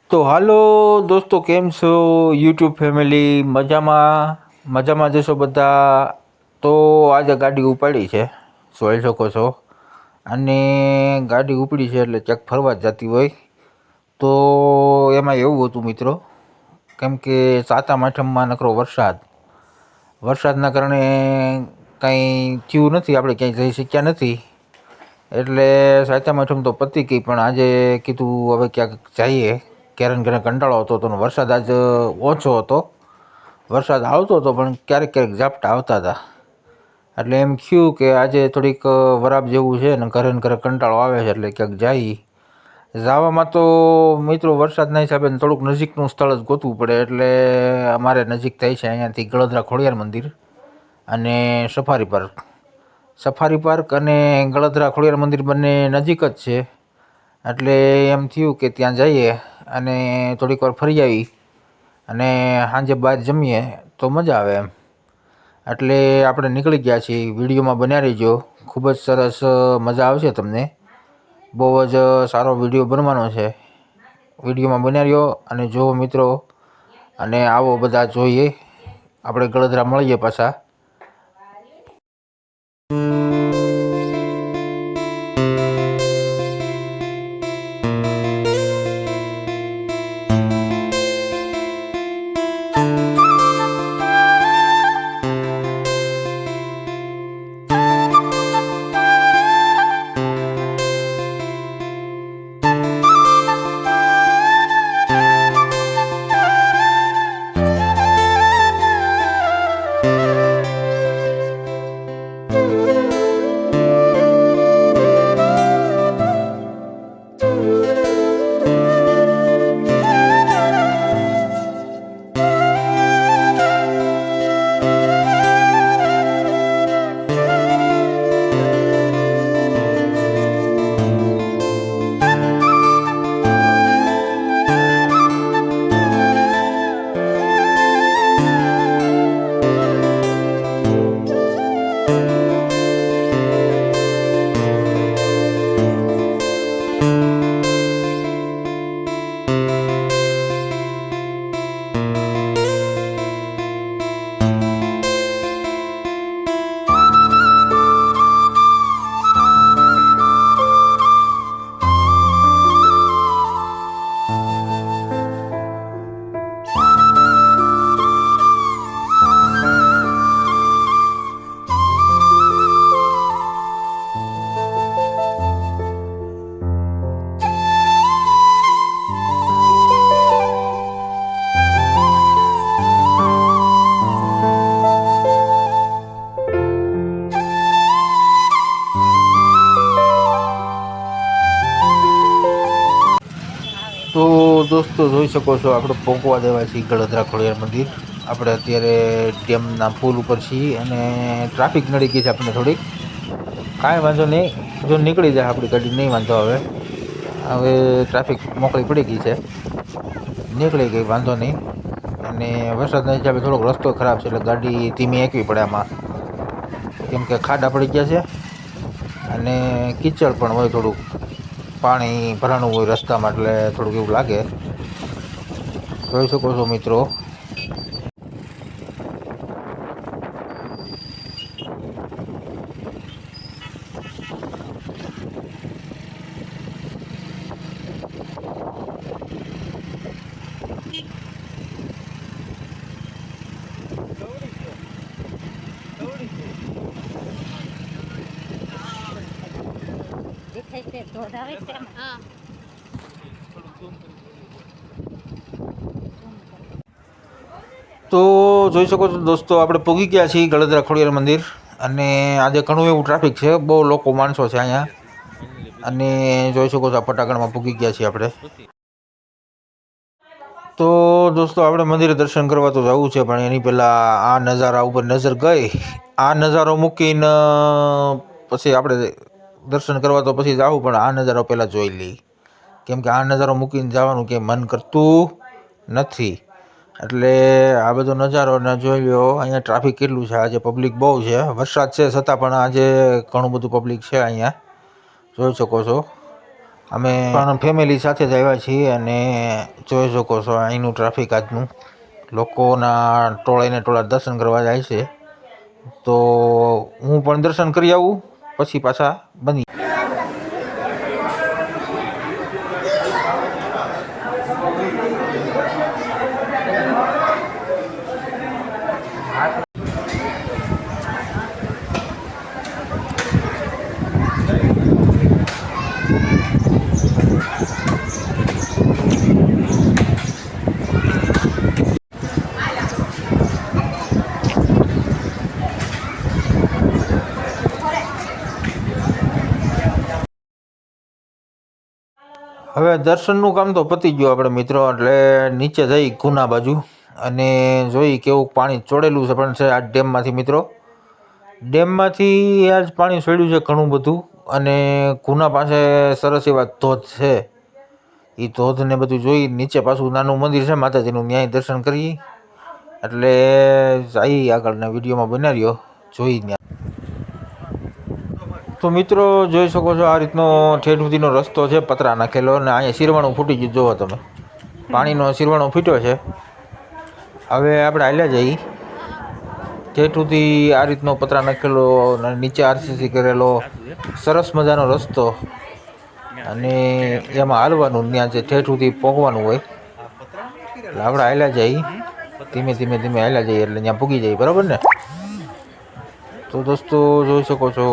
તો હાલો દોસ્તો, કેમ છો યુટ્યુબ ફેમિલી? મજામાં જશો બધા. તો આજે ગાડી ઉપાડી છે, જોઈ શકો છો. અને ગાડી ઉપડી છે એટલે ચેક ફરવા જ જતી હોય. તો એમાં એવું હતું મિત્રો, કેમ કે સાતમ આઠમમાં નકરો વરસાદના કારણે કંઈ થયું નથી, આપણે ક્યાંય જઈ શક્યા નથી. એટલે સાતમ આઠમ તો પતી ગઈ, પણ આજે કીધું હવે ક્યાંક જઈએ. ઘરે કંટાળો આવતો હતો ને વરસાદ આજ ઓછો હતો. વરસાદ આવતો હતો પણ ક્યારેક ઝાપટા આવતા હતા. એટલે એમ થયું કે આજે થોડીક વરાપ જેવું છે ને ઘરે કંટાળો આવે છે એટલે ક્યાંક જઈએ. જવામાં તો મિત્રો વરસાદના હિસાબે થોડુંક નજીકનું સ્થળ જ ગોતવું પડે, એટલે અમારે નજીક થાય છે અહીંયાથી ગળદરા ખોડિયાર મંદિર અને સફારી પાર્ક અને ગળદરા ખોડિયાર મંદિર બંને નજીક જ છે. એટલે એમ થયું કે ત્યાં જઈએ અને થોડીક વાર ફરી આવી અને સાંજે બહાર જમીએ તો મજા આવે એમ. એટલે આપણે નીકળી ગયા છીએ. વિડીયોમાં બન્યા રહીજો, ખૂબ જ સરસ મજા આવશે તમને. બહુ જ સારો વિડીયો બનવાનો છે. વિડીયોમાં બન્યા રહ્યો અને જુઓ મિત્રો, અને આવો બધા જોઈએ. આપણે ગળદરા મળીએ પાછા. તો દોસ્તો જોઈ શકો છો, આપણે પહોંચવા દેવા છીએ ગળદરા ખોડિયાર મંદિર. આપણે અત્યારે ડેમના પુલ ઉપર છીએ અને ટ્રાફિક નડી ગઈ છે આપણને થોડીક. કાંઈ વાંધો નહીં, જો નીકળી જાય આપણી ગાડી, નહીં વાંધો આવે. હવે ટ્રાફિક મોકળી પડી ગઈ છે, નીકળી ગઈ, વાંધો નહીં. અને વરસાદના હિસાબે થોડોક રસ્તો ખરાબ છે એટલે ગાડી ધીમી એકવી પડે આમાં, કેમ કે ખાડા પડી ગયા છે અને કીચડ પણ હોય, થોડુંક પાણી ભરાણું હોય રસ્તામાં, એટલે થોડુંક એવું લાગે. જોઈ શકો છો મિત્રો. તો જોઈ શકો છો દોસ્તો, આપણે પૂગી ગયા છીએ ગળદરા ખોડિયાર મંદિર. અને આજે ઘણું એવું ટ્રાફિક છે, બહુ લોકો માણસો છે અહીંયા. અને જોઈ શકો છો ફટાકડમાં પૂગી ગયા છીએ આપણે. તો દોસ્તો, આપણે મંદિરે દર્શન કરવા તો જવું છે, પણ એની પહેલાં આ નજારા ઉપર નજર ગઈ. આ નજારો મૂકીને પછી આપણે દર્શન કરવા તો પછી જાવું, પણ આ નજારો પહેલાં જોઈ લઈ, કેમ કે આ નજારો મૂકીને જવાનું કે મન કરતું નથી. એટલે આ બધો નજારો જોઈ લો. અહીંયા ટ્રાફિક કેટલું છે, આજે પબ્લિક બહુ છે. વરસાદ છે છતાં પણ આજે ઘણું બધું પબ્લિક છે અહીંયા, જોઈ શકો છો. અમે પણ ફેમિલી સાથે જ આવ્યા છીએ અને જોઈ શકો છો અહીંનું ટ્રાફિક આજનું લોકોના ટોળાઈને ટોળા દર્શન કરવા જાય છે. તો હું પણ દર્શન કરી આવું પછી પાછા બની. હવે દર્શનનું કામ તો પતી ગયું આપણે મિત્રો, એટલે નીચે જઈ ગુના બાજુ અને જોઈ કેવું પાણી ચોડેલું છે પણ છે આ ડેમમાંથી મિત્રો. ડેમમાંથી આજ પાણી છોડ્યું છે ઘણું બધું અને ગુના પાસે સરસ એવા ધોધ છે. એ ધોધને બધું જોઈ નીચે પાછું નાનું મંદિર છે માતાજીનું, ન્યાય દર્શન કરી એટલે જઈ આગળના વિડીયોમાં બનાવ્યો જોઈ ત્યાં. તો મિત્રો જોઈ શકો છો આ રીતનો ઠેઠ સુધીનો રસ્તો છે પતરા નાખેલો અને અહીંયા શિરવાણું ફૂટી ગયું જોવો તમે, પાણીનો શિરવાણો ફૂટ્યો છે. હવે આપણે હાલ્યા જઈ ઠેઠ સુધી આ રીતનો પતરા નાખેલો અને નીચે આરસીસી કરેલો સરસ મજાનો રસ્તો અને એમાં હાલવાનું ત્યાં જે ઠેઠ સુધી પહોંચવાનું હોય એટલે આપણે હાલ્યા જઈ ધીમે ધીમે ધીમે હાલ્યા જઈએ એટલે ત્યાં પૂગી જાય બરાબર ને. તો દોસ્તો જોઈ શકો છો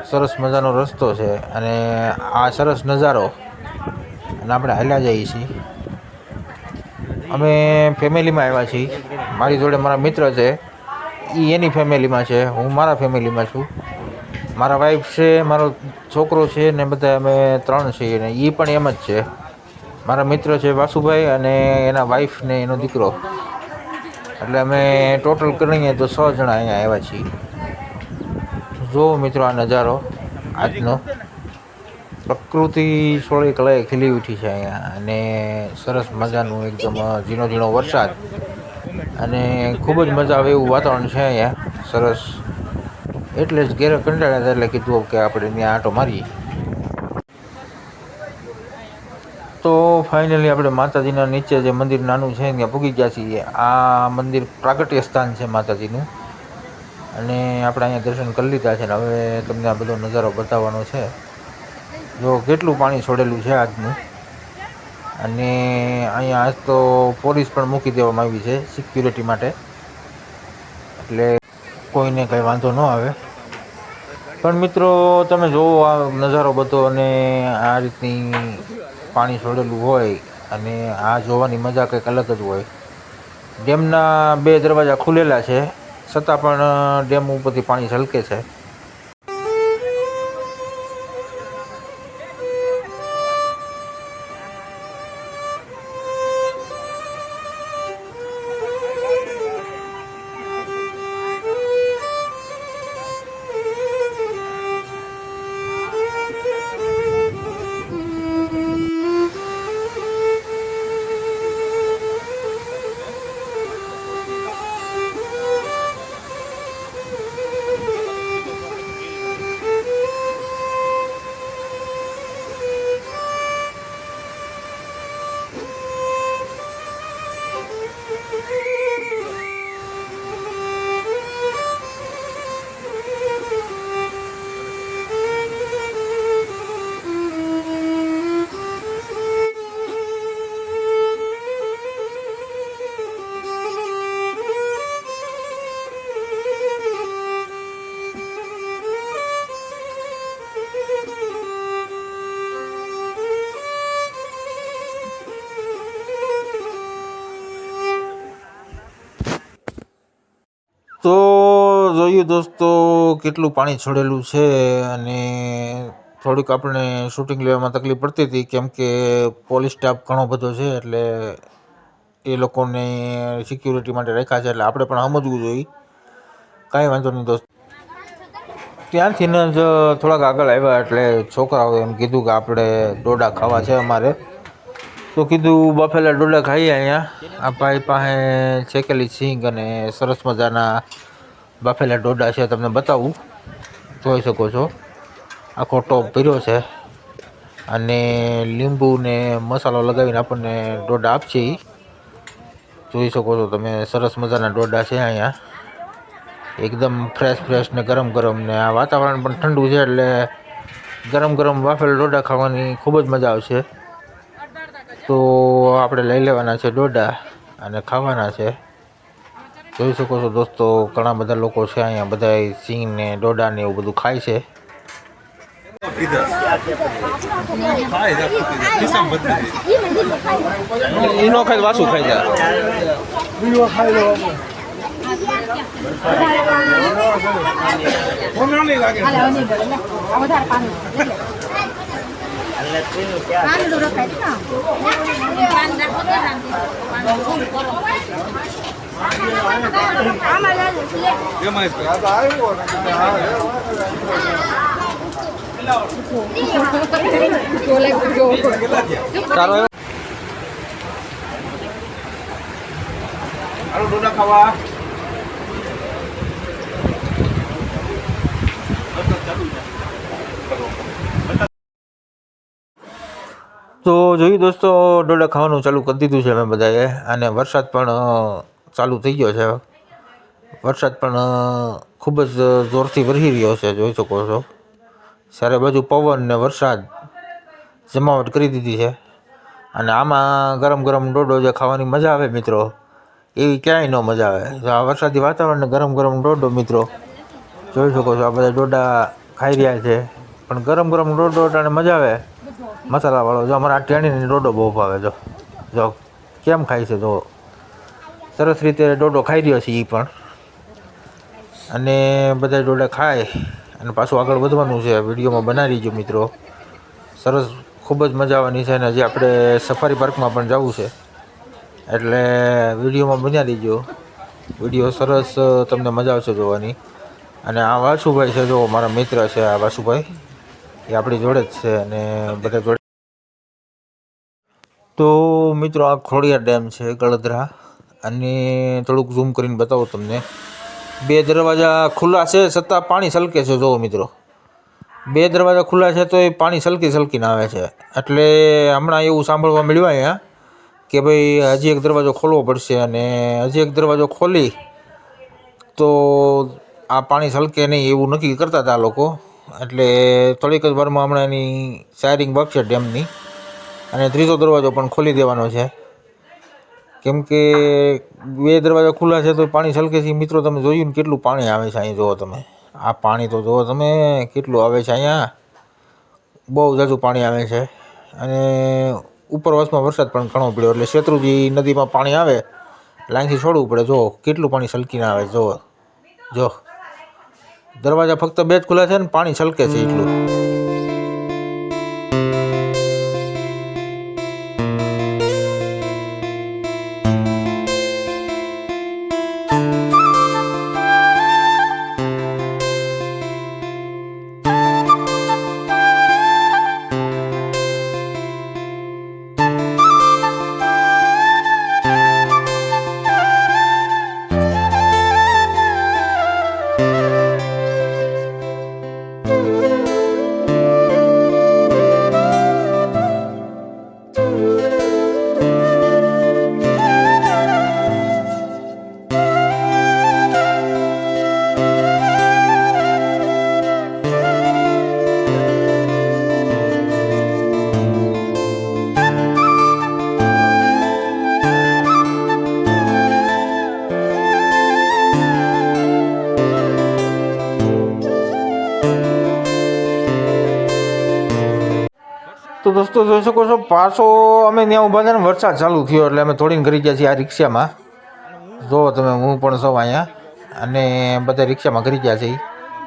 સરસ મજાનો રસ્તો છે અને આ સરસ નજારો અને આપણે હાલ્યા જઈએ છીએ. અમે ફેમિલીમાં આવ્યા છીએ, મારી જોડે મારા મિત્ર છે એ એની ફેમિલીમાં છે, હું મારા ફેમિલીમાં છું, મારા વાઈફ છે, મારો છોકરો છે ને બધા અમે 3 છીએ ને એ પણ એમ જ છે. મારા મિત્ર છે વાસુભાઈ અને એના વાઈફ ને એનો દીકરો, એટલે અમે ટોટલ કરીએ તો 6 જણા અહીંયા આવ્યા છીએ. જો મિત્રો આ નજારો આજનો, પ્રકૃતિ સોળી કળાએ ખીલી ઉઠી છે અહીંયા અને સરસ મજાનું એકદમ ઝીણો ઝીણો વરસાદ અને ખૂબ જ મજા આવે એવું વાતાવરણ છે અહીંયા સરસ. એટલે જ ઘેરે કંટાળ્યા હતા એટલે કીધું કે આપણે ત્યાં આંટો મારીએ. તો ફાઇનલી આપણે માતાજીના નીચે જે મંદિર નાનું છે ત્યાં પૂગી ગયા છીએ. આ મંદિર પ્રાગટ્ય સ્થાન છે માતાજીનું અને આપણે અહીંયા દર્શન કરી લીધા છે ને હવે તમને આ બધો નજારો બતાવવાનો છે. જો કેટલું પાણી છોડેલું છે આજનું અને અહીંયા આજ તો પોલીસ પણ મૂકી દેવામાં આવી છે સિક્યુરિટી માટે, એટલે કોઈને કંઈ વાંધો ન આવે. પણ મિત્રો તમે જોવો આ નજારો બધો અને આ રીતની પાણી છોડેલું હોય અને આ જોવાની મજા કંઈક અલગ જ હોય. ડેમના 2 દરવાજા ખુલેલા છે છતાં પણ ડેમ ઉપરથી પાણી છલકે છે. તો જોયું દોસ્તો કેટલું પાણી છોડેલું છે અને થોડીક આપણે શૂટિંગ લેવામાં તકલીફ પડતી હતી કેમ કે પોલીસ સ્ટાફ ઘણો બધો છે એટલે એ લોકોને સિક્યુરિટી માટે રાખ્યા છે એટલે આપણે પણ સમજવું જોઈએ. કાંઈ વાંધો નહીં દોસ્ત. ત્યાંથી જ થોડાક આગળ આવ્યા એટલે છોકરાઓએ એમ કીધું કે આપણે ડોડા ખાવા છે અમારે, તો કીધું બફેલા ડોડા ખાઈએ. અહીંયા આ ભાઈ પાસે શેકેલી સિંગ અને સરસ મજાના બફેલા ડોડા છે, તમને બતાવું, જોઈ શકો છો આખો ટોપ ભર્યો છે અને લીંબુ ને મસાલો લગાવીને આપણને ડોડા આપશે. જોઈ શકો છો તમે, સરસ મજાના ડોડા છે અહીંયા, એકદમ ફ્રેશ ને ગરમ ને આ વાતાવરણ પણ ઠંડુ છે એટલે ગરમ વાફેલ ડોડા ખાવાની ખૂબ જ મજા આવશે. તો આપણે લઈ લેવાના છે ડોડા અને ખાવાના છે. જોઈ શકો છો દોસ્તો, ઘણા બધા લોકો છે અહીંયા, બધા સિંગ ને ડોડા ને એવું બધું ખાય છે. ઈનો ખાઈ વાસુ ખાઈ જાય. ડોડા ખાવા તો જોયું દોસ્તો, ડોડા ખાવાનું ચાલુ કરી દીધું છે અમે બધાએ. અને વરસાદ પણ ચાલુ થઈ ગયો છે. વરસાદ પણ ખૂબ જ જોરથી વરસી રહ્યો છે, જોઈ શકો છો. સારે બાજુ પવન ને વરસાદ જમાવટ કરી દીધી છે. અને આમાં ગરમ ડોડો જે ખાવાની મજા આવે મિત્રો, એવી ક્યાંય ન મજા આવે. આ વરસાદી વાતાવરણ ને ગરમ ડોડો મિત્રો, જોઈ શકો છો. આ બધા ડોડા ખાઈ રહ્યા છે, પણ ગરમ ડોડો અને મજા આવે મસાલાવાળો. જો અમારા ટેણીને ડોડો બહુ ભાવે. જો કેમ ખાય છે, જો સરસ રીતે ડોડો ખાઈ રહ્યો છે એ પણ. અને બધા ડોડા ખાય અને પાછું આગળ વધવાનું છે. વિડીયોમાં બનાવી રહીજો મિત્રો, સરસ ખૂબ જ મજા આવવાની છે. અને હજી આપણે સફારી પાર્કમાં પણ જવું છે, એટલે વિડીયોમાં બનાવી રહીજો. વિડીયો સરસ, તમને મજા આવશે જોવાની. અને આ વાસુભાઈ છે, જો મારા મિત્ર છે આ વાસુભાઈ, એ આપણી જોડે જ છે અને બધા જોડે. તો મિત્રો, આ ખોડિયાર ડેમ છે ગળદરા, અને થોડુંક ઝૂમ કરીને બતાવું તમને. 2 દરવાજા ખુલ્લા છે છતાં પાણી છલકે છે. જુઓ મિત્રો, 2 દરવાજા ખુલ્લા છે તો એ પાણી છલકીને આવે છે. એટલે હમણાં એવું સાંભળવા મળ્યું અહીંયા કે ભાઈ હજી એક દરવાજો ખોલવો પડશે, અને હજી એક દરવાજો ખોલી તો આ પાણી છલકે નહીં એવું નક્કી કરતા હતા આ લોકો. એટલે થોડીક જ વારમાં હમણાં એની સાયરિંગ વાગશે ડેમની, અને 3જો દરવાજો પણ ખોલી દેવાનો છે. કેમ કે 2 દરવાજા ખુલ્લા છે તો પાણી છલકે છે. મિત્રો તમે જોયું ને કેટલું પાણી આવે છે અહીં, જુઓ તમે. આ પાણી તો જુઓ તમે કેટલું આવે છે અહીંયા, બહુ ઝાઝું પાણી આવે છે. અને ઉપરવાસમાં વરસાદ પણ ઘણો પડ્યો, એટલે શેત્રુંજી નદીમાં પાણી આવે, લાઈનથી છોડવું પડે. જો કેટલું પાણી છલકીને આવે. જો દરવાજા ફક્ત 2 જ ખુલ્લા છે ને પાણી છલકે છે એટલું. તો દોસ્તો જોઈ શકો છો, પાછો અમે ત્યાં ઊભા હતા ને વરસાદ ચાલુ થયો એટલે અમે દોડીને કરી ગયા છીએ આ રિક્ષામાં. જુઓ તમે, હું પણ સૌ અહીંયા, અને બધા રિક્ષામાં કરી ગયા છે.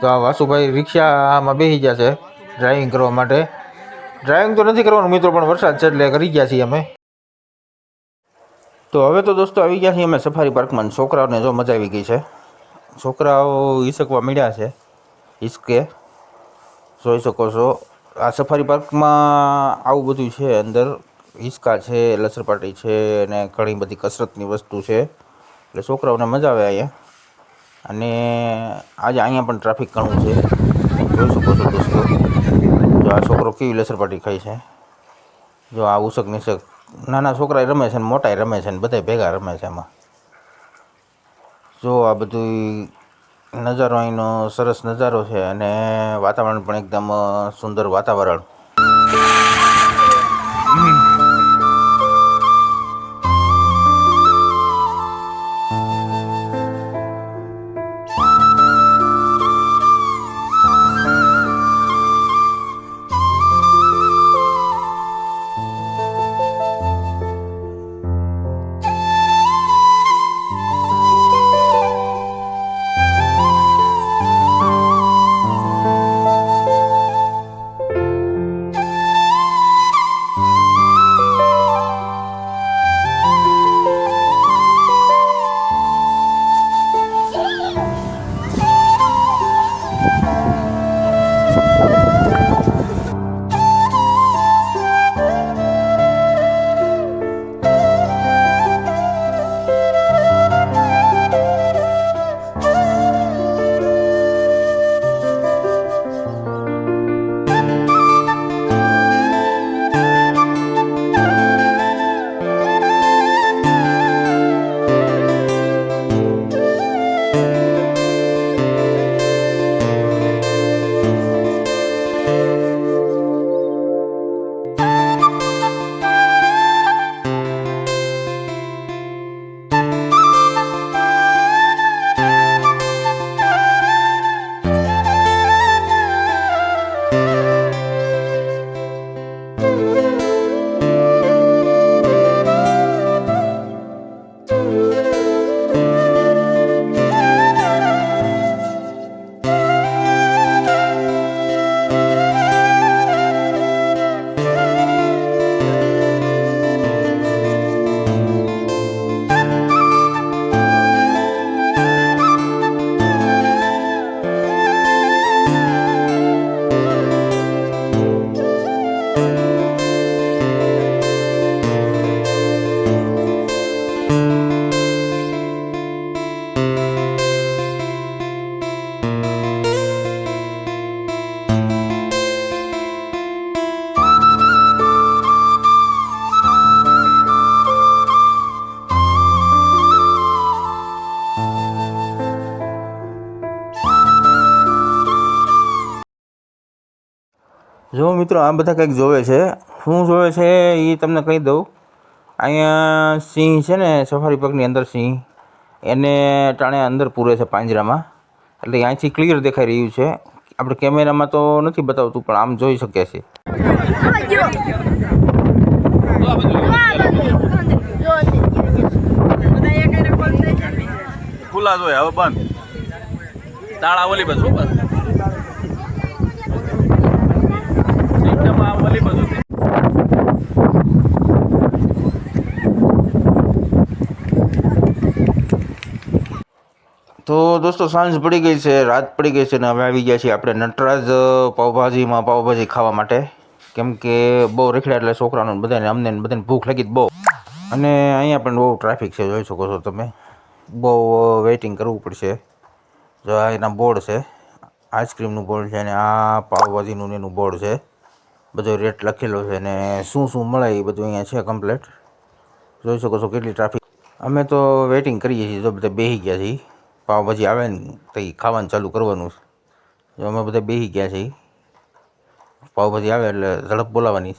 તો આ વાસુભાઈ રિક્ષામાં બેસી ગયા છે ડ્રાઇવિંગ કરવા માટે. ડ્રાઇવિંગ તો નથી કરવાનું મિત્રો, પણ વરસાદ છે એટલે કરી ગયા છીએ અમે. તો હવે તો દોસ્તો આવી ગયા છીએ અમે સફારી પાર્કમાં. છોકરાઓને જો મજા આવી ગઈ છે, છોકરાઓ હિસકવા મળ્યા છે. હિસકે જોઈ શકો છો. આ સફારી પાર્કમાં આવું બધું છે. અંદર હિંચકા છે, લસરપાટી છે, અને ઘણી બધી કસરતની વસ્તુ છે, એટલે છોકરાઓને મજા આવે અહીંયા. અને આજે અહીંયા પણ ટ્રાફિક ઘણું છે, જોઈ શકો છો દોસ્તો. જો જો આ છોકરો કેવી લસરપાટી ખાય છે. જો આ ઉસક નિસક નાના છોકરા રમે છે ને મોટા રમે છે ને બધા ભેગા રમે છે એમાં. જો આ બધું નજારો અહીંનો સરસ નજારો છે અને વાતાવરણ પણ એકદમ સુંદર વાતાવરણ. જો મિત્રો આ બધા કંઈક જોવે છે. શું જોવે છે એ તમને કહી દઉં. અહીંયા સિંહ છે ને સફારી પાર્કની અંદર સિંહ એને ટાણે અંદર પૂરે છે પાંજરામાં. એટલે અહીંથી ક્લિયર દેખાઈ રહ્યું છે. આપણે કેમેરામાં તો નથી બતાવતું પણ આમ જોઈ શકીએ છીએ. ખુલ્લા જોઈએ હવે બંધ તાળા ઓલી બધું બંધ. તો દોસ્તો સાંજ પડી ગઈ છે, રાત પડી ગઈ છે ને હવે આવી ગયા છીએ આપણે નટરાજ પાવભાજીમાં પાવભાજી ખાવા માટે. કેમ કે બહુ રખડ્યા એટલે છોકરાઓને બધાને અમને બધાને ભૂખ લાગી બહુ. અને અહીંયા પણ બહુ ટ્રાફિક છે, જોઈ શકો છો તમે. બહુ વેઇટિંગ કરવું પડશે. જો આ એના બોર્ડ છે, આઈસ્ક્રીમનું બોર્ડ છે અને આ પાવભાજીનું એનું બોર્ડ છે. બધો રેટ લખેલો છે અને શું શું મળે એ બધું અહીંયા છે કમ્પ્લેટ. જોઈ શકો છો કેટલી ટ્રાફિક. અમે તો વેઇટિંગ કરીએ છીએ, જો બધા બેસી ગયા છીએ. પાવભાજી આવે ને તો એ ખાવાનું ચાલુ કરવાનું. જો અમે બધા બેસી ગયા છીએ. પાવભાજી આવે એટલે ઝડપ બોલાવવાની.